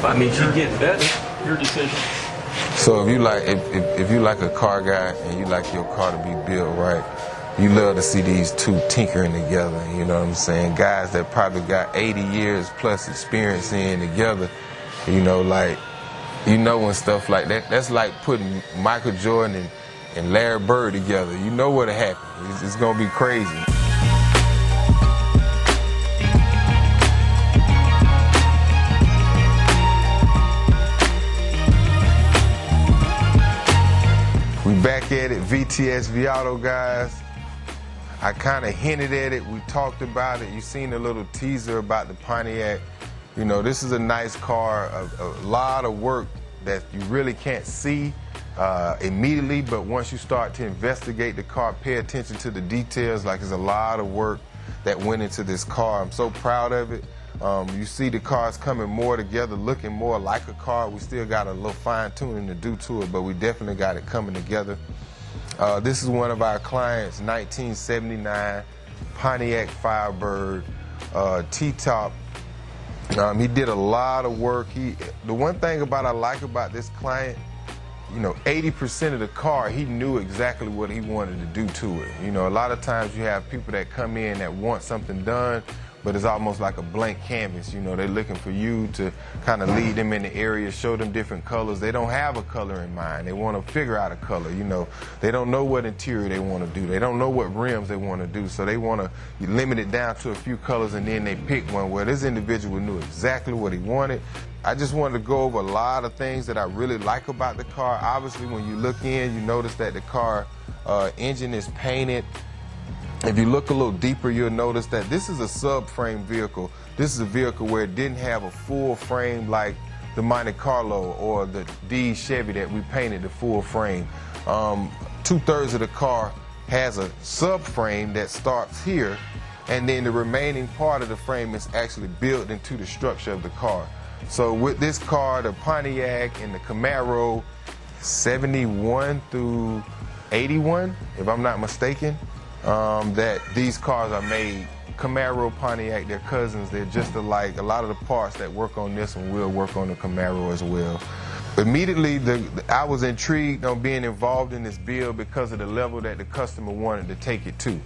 I mean, keep getting better. Your decision. So if you like a car guy and you like your car to be built right, you love to see these two tinkering together, you know what I'm saying? Guys that probably got 80 years plus experience in together, you know, like, you know, when stuff like that, that's like putting Michael Jordan and Larry Bird together. You know what'll happen. It's gonna be crazy. We back at it, VTSV Auto, guys. I kind of hinted at it, we talked about it. You seen a little teaser about the Pontiac. You know, this is a nice car, a lot of work that you really can't see immediately, but once you start to investigate the car, pay attention to the details, like there's a lot of work that went into this car. I'm so proud of it. You see the cars coming more together, looking more like a car. We still got a little fine tuning to do to it, but we definitely got it coming together. This is one of our clients, 1979 Pontiac Firebird, T-top. He did a lot of work. The one thing I like about this client, you know, 80% of the car, he knew exactly what he wanted to do to it. You know, a lot of times you have people that come in that want something done, but it's almost like a blank canvas. You know, they're looking for you to kind of lead them in the area, show them different colors. They don't have a color in mind. They want to figure out a color, you know. They don't know what interior they want to do. They don't know what rims they want to do. So they want to limit it down to a few colors and then they pick one. Well, this individual knew exactly what he wanted. I just wanted to go over a lot of things that I really like about the car. Obviously, when you look in, you notice that the car engine is painted. If you look a little deeper, you'll notice that this is a subframe vehicle. This is a vehicle where it didn't have a full frame like the Monte Carlo or the D Chevy that we painted the full frame. 2/3 of the car has a subframe that starts here, and then the remaining part of the frame is actually built into the structure of the car. So with this car, the Pontiac and the Camaro, 71 through 81, if I'm not mistaken, that these cars are made. Camaro, Pontiac, they're cousins. They're just alike. A lot of the parts that work on this one will work on the Camaro as well. Immediately, I was intrigued on being involved in this build because of the level that the customer wanted to take it to.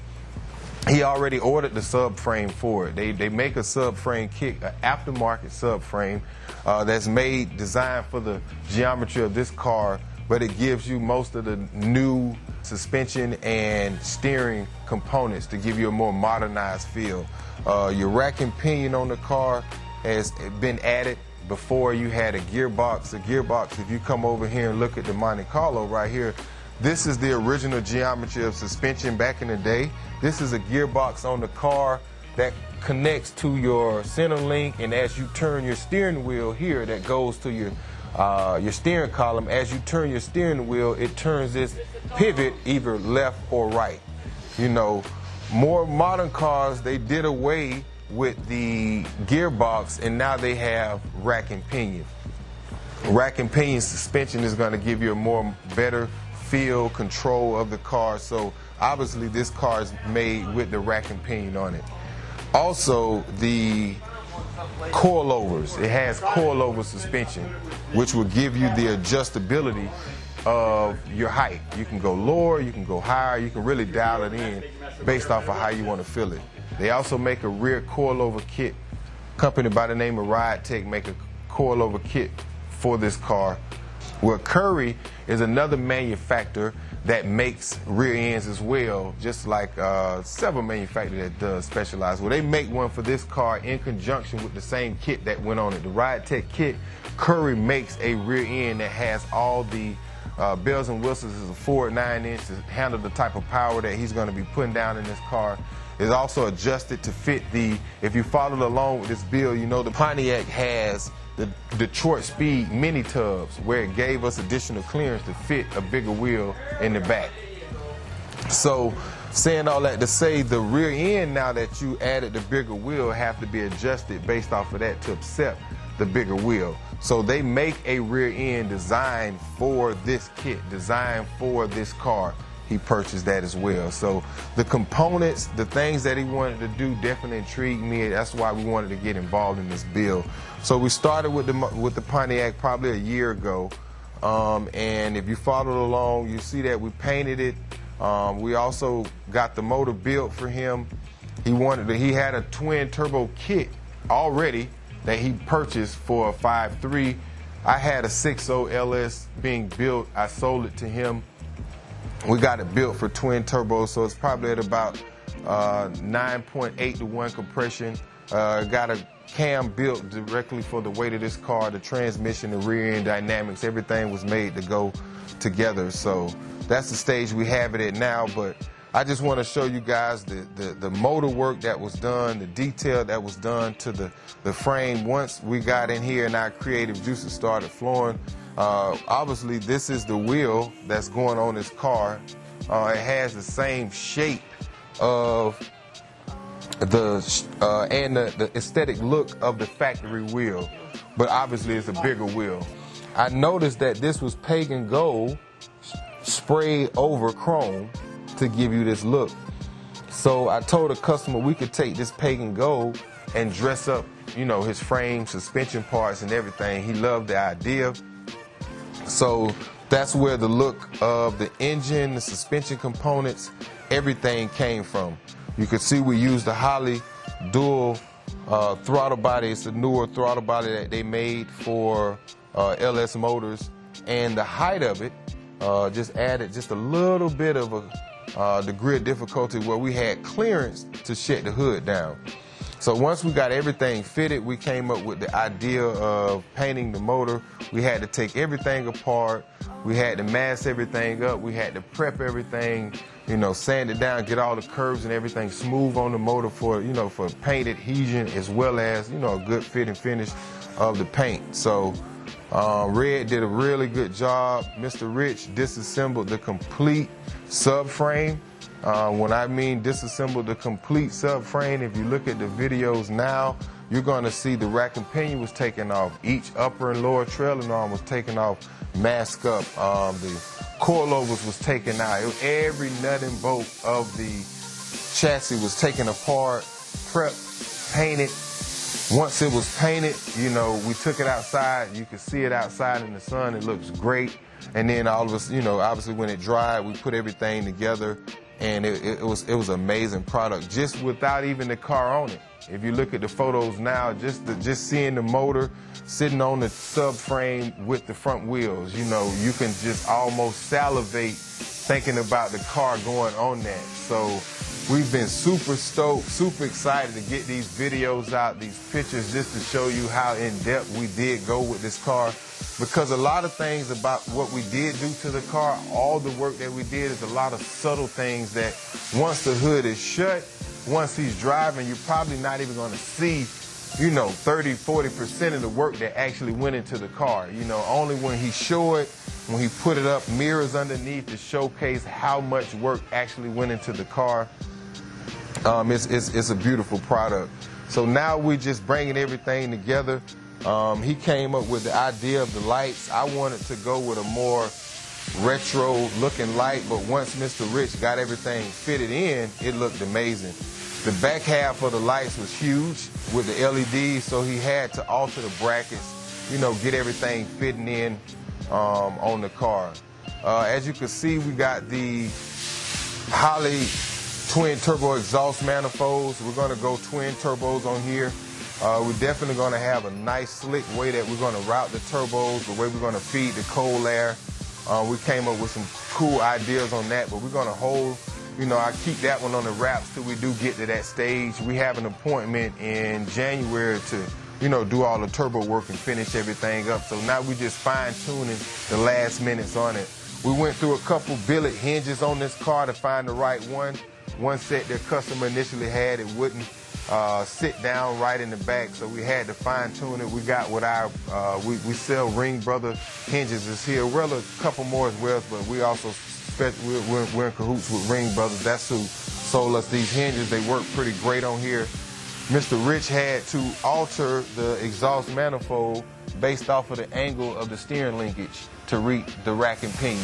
He already ordered the subframe for it. They make a subframe kit, an aftermarket subframe that's made, designed for the geometry of this car, but it gives you most of the new suspension and steering components to give you a more modernized feel. Your rack and pinion on the car has been added. Before you had a gearbox. A gearbox, if you come over here and look at the Monte Carlo right here, this is the original geometry of suspension back in the day. This is a gearbox on the car that connects to your center link, and as you turn your steering wheel here, that goes to your steering column. As you turn your steering wheel, it turns this pivot either left or right. You know, more modern cars, they did away with the gearbox, and now they have rack and pinion. Rack and pinion suspension is going to give you a more better feel, control of the car. So obviously this car is made with the rack and pinion on it. Also, the coilovers. It has coilover suspension, which will give you the adjustability of your height. You can go lower, you can go higher, you can really dial it in based off of how you want to feel it. They also make a rear coilover kit. A company by the name of Ride Tech make a coilover kit for this car. Well, Curry is another manufacturer that makes rear ends as well, just like several manufacturers that does specialize. Well, they make one for this car in conjunction with the same kit that went on it. The Ride Tech kit, Curry makes a rear end that has all the bells and whistles. Is a forward 9-inch to handle the type of power that he's going to be putting down in this car. It's also adjusted to fit the, if you followed along with this build, you know the Pontiac has the Detroit Speed mini tubs, where it gave us additional clearance to fit a bigger wheel in the back. So saying all that to say, the rear end, now that you added the bigger wheel, have to be adjusted based off of that to accept the bigger wheel. So they make a rear end designed for this kit, designed for this car. he purchased that as well. So the components, the things that he wanted to do definitely intrigued me. That's why we wanted to get involved in this build. So we started with the Pontiac probably a year ago. And if you followed along, you see that we painted it. We also got the motor built for him. He had a twin turbo kit already that he purchased for a 5.3. I had a 6.0 LS being built. I sold it to him. We got it built for twin turbo, so it's probably at about 9.8 to 1 compression. Got a cam built directly for the weight of this car. The transmission, the rear end dynamics, everything was made to go together. So that's the stage we have it at now, but I just want to show you guys the motor work that was done, the detail that was done to the frame. Once we got in here and our creative juices started flowing, obviously this is the wheel that's going on this car. It has the same shape of the aesthetic look of the factory wheel, but obviously it's a bigger wheel. I noticed that this was pagan gold sprayed over chrome to give you this look. So I told the customer we could take this pagan gold and dress up, you know, his frame, suspension parts and everything. He loved the idea. So that's where the look of the engine, the suspension components, everything came from. You can see we used the Holley dual throttle body. It's a newer throttle body that they made for LS motors, and the height of it just added just a little bit of a degree of difficulty where we had clearance to shut the hood down. So once we got everything fitted, we came up with the idea of painting the motor. We had to take everything apart. We had to mask everything up. We had to prep everything, you know, sand it down, get all the curves and everything smooth on the motor for, you know, for paint adhesion, as well as, you know, a good fit and finish of the paint. So Red did a really good job. Mr. Rich disassembled the complete subframe. When I mean disassembled the complete subframe, if you look at the videos now, you're going to see the rack and pinion was taken off. Each upper and lower trailing arm was taken off, masked up. The coilovers was taken out. Every nut and bolt of the chassis was taken apart, prepped, painted. Once it was painted, you know, we took it outside. You could see it outside in the sun. It looks great. And then all of us, you know, obviously when it dried, we put everything together, and it was an amazing product just without even the car on it. If you look at the photos now, just seeing the motor sitting on the subframe with the front wheels, you know, you can just almost salivate thinking about the car going on that. So we've been super stoked, super excited to get these videos out, these pictures, just to show you how in depth we did go with this car. Because a lot of things about what we did do to the car, all the work that we did, is a lot of subtle things that once the hood is shut, once he's driving, you're probably not even going to see, you know, 30–40% of the work that actually went into the car. You know, only when he showed it, when he put it up, mirrors underneath to showcase how much work actually went into the car. It's a beautiful product. So now we're just bringing everything together. He came up with the idea of the lights. I wanted to go with a more retro looking light, but once Mr. Rich got everything fitted in, it looked amazing. The back half of the lights was huge with the LEDs, so he had to alter the brackets, you know, get everything fitting in on the car. As you can see, we got the Holley twin turbo exhaust manifolds. We're going to go twin turbos on here. We're definitely going to have a nice slick way that we're going to route the turbos, the way we're going to feed the cold air. We came up with some cool ideas on that, but we're going to hold, you know, I keep that one on the wraps till we do get to that stage. We have an appointment in January to, you know, do all the turbo work and finish everything up. So now we're just fine-tuning the last minutes on it. We went through a couple billet hinges on this car to find the right one. One set the customer initially had, it wouldn't sit down right in the back, so we had to fine-tune it. We got what our, we sell Ring Brother hinges is here. Well, a couple more as well, but we also, we're in cahoots with Ring Brothers. That's who sold us these hinges. They work pretty great on here. Mr. Rich had to alter the exhaust manifold based off of the angle of the steering linkage to reach the rack and pinion.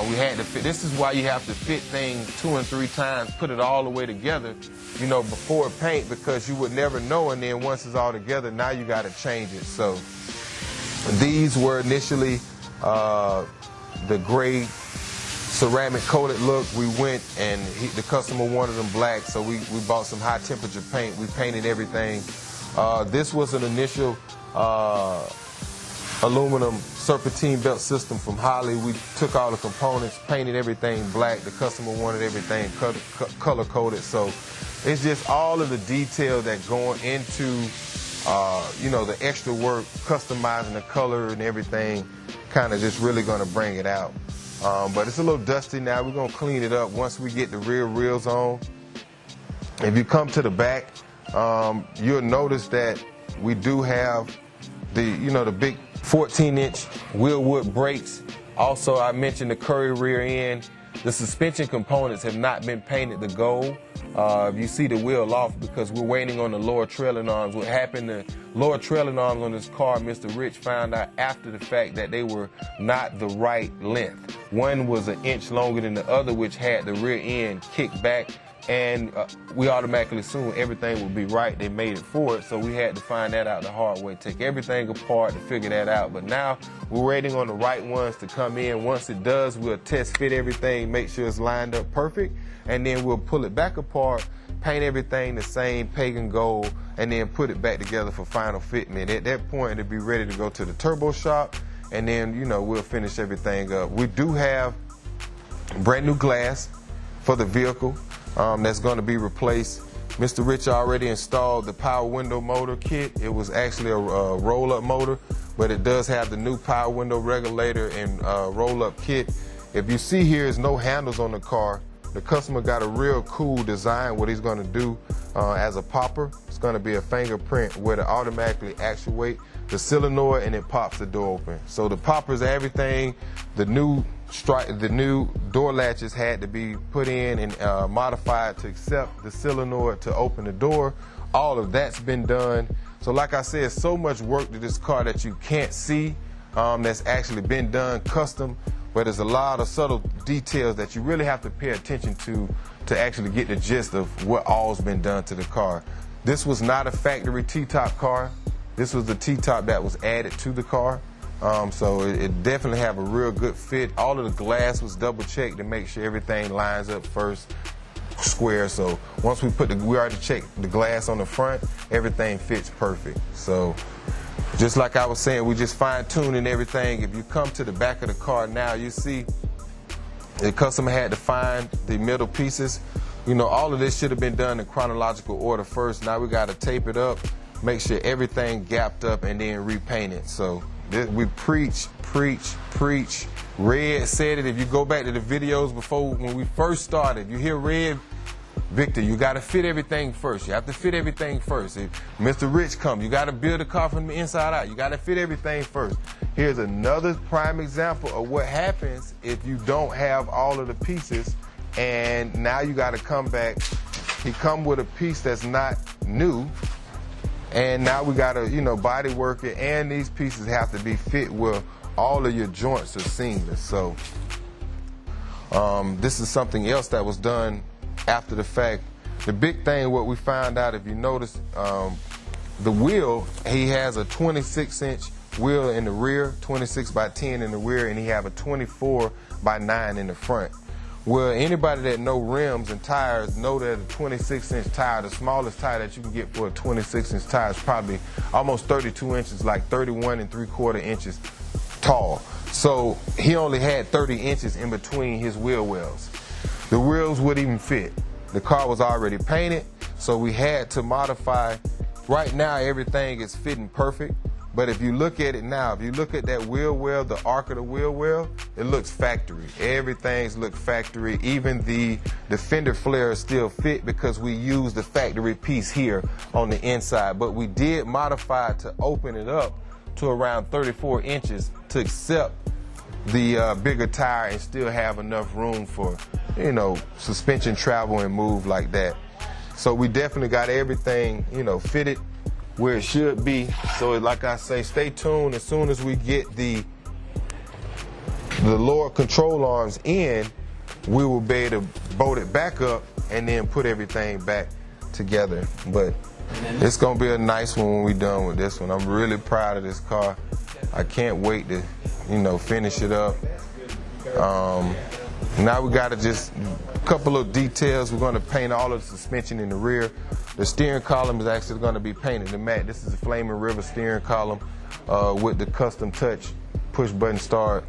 We had to fit. This is why you have to fit things 2 and 3 times, put it all the way together, you know, before paint, because you would never know, and then once it's all together, now you got to change it. So these were initially the gray ceramic coated look. We went and the customer wanted them black, so we bought some high temperature paint. We painted everything. This was an initial aluminum serpentine belt system from Holley. We took all the components, painted everything black. The customer wanted everything color coded. So it's just all of the detail that going into you know, the extra work, customizing the color and everything, kind of just really going to bring it out. But it's a little dusty now. We're going to clean it up once we get the rear wheels on. If you come to the back, you'll notice that we do have the big 14-inch Wilwood brakes. Also, I mentioned the curved rear end. The suspension components have not been painted to gold. You see the wheel off because we're waiting on the lower trailing arms. What happened, the lower trailing arms on this car, Mr. Rich found out after the fact that they were not the right length. One was 1 inch longer than the other, which had the rear end kicked back, and we automatically assumed everything would be right. They made it for it, so we had to find that out the hard way, take everything apart to figure that out. But now we're waiting on the right ones to come in. Once it does, we'll test fit everything, make sure it's lined up perfect, and then we'll pull it back apart, paint everything the same pagan gold, and then put it back together for final fitment. At that point, it'll be ready to go to the turbo shop, and then, you know, we'll finish everything up. We do have brand new glass for the vehicle that's going to be replaced. Mr. Rich already installed the power window motor kit. It was actually a roll-up motor, but it does have the new power window regulator and roll-up kit. If you see here, there's no handles on the car. The customer got a real cool design. What he's going to do as a popper, it's going to be a fingerprint where to automatically actuate the solenoid and it pops the door open. So the poppers, everything, the new door latches had to be put in and modified to accept the solenoid to open the door. All of that's been done. So like I said, so much work to this car that you can't see that's actually been done custom, but there's a lot of subtle details that you really have to pay attention to actually get the gist of what all's been done to the car. This was not a factory T-top car. This was the T-top that was added to the car. So it definitely have a real good fit. All of the glass was double checked to make sure everything lines up first square. So once we already checked the glass on the front, everything fits perfect. So just like I was saying, we just fine-tuning everything. If you come to the back of the car now, you see the customer had to find the middle pieces. You know, all of this should have been done in chronological order first. Now we got to tape it up, make sure everything gapped up, and then repaint it. So we preach. Red said it. If you go back to the videos before when we first started, you hear Red, Victor, you got to fit everything first. You have to fit everything first. If Mr. Rich comes, you got to build a car from the inside out. You got to fit everything first. Here's another prime example of what happens if you don't have all of the pieces, and now you got to come back. He come with a piece that's not new, and now we got to, you know, body work it, and these pieces have to be fit where all of your joints are seamless. So this is something else that was done after the fact. The big thing, what we found out, if you notice, the wheel, he has a 26-inch wheel in the rear, 26 by 10 in the rear, and he have a 24 by 9 in the front. Well, anybody that know rims and tires know that a 26-inch tire, the smallest tire that you can get for a 26-inch tire is probably almost 32 inches, like 31 3/4 inches tall. So he only had 30 inches in between his wheel wells. The wheels wouldn't even fit. The car was already painted, so we had to modify. Right now, everything is fitting perfect. But if you look at it now, if you look at that wheel well, the arc of the wheel well, it looks factory. Everything's look factory. Even the fender flares still fit because we used the factory piece here on the inside. But we did modify it to open it up to around 34 inches to accept the bigger tire and still have enough room for, you know, suspension travel and move like that. So we definitely got everything, you know, fitted where it should be. So like I say, stay tuned. As soon as we get the lower control arms in, we will be able to bolt it back up and then put everything back together. But it's gonna be a nice one when we're done with this one. I'm really proud of this car. I can't wait to, you know, finish it up. Now we gotta just a couple of details. We're gonna paint all of the suspension in the rear. The steering column is actually gonna be painted to matte. This is a Flaming River steering column with the custom touch push button start.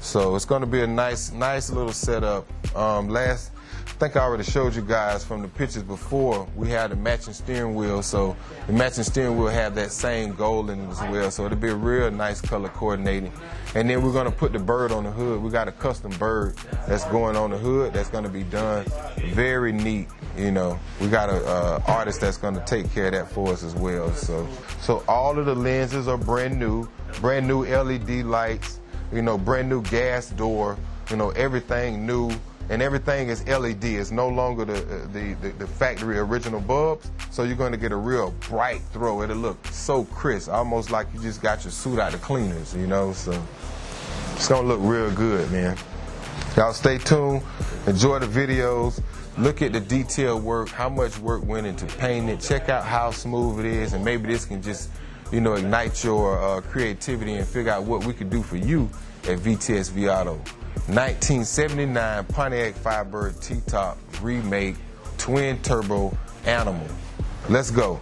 So it's gonna be a nice little setup. I think I already showed you guys from the pictures before, we had a matching steering wheel, so the matching steering wheel have that same gold in it as well, so it'll be a real nice color coordinating. And then we're gonna put the bird on the hood. We got a custom bird that's going on the hood that's gonna be done. Very neat, you know. We got a artist that's gonna take care of that for us as well. So all of the lenses are brand new LED lights, you know, brand new gas door, you know, everything new. And everything is LED. It's no longer the factory original bulbs. So you're going to get a real bright throw. It'll look so crisp, almost like you just got your suit out of cleaners, you know. So it's going to look real good, man. Y'all stay tuned. Enjoy the videos. Look at the detail work, how much work went into painting it. Check out how smooth it is, and maybe this can just, you know, ignite your creativity and figure out what we could do for you at VTSV Auto. 1979 Pontiac Firebird T-Top remake twin turbo animal. Let's go.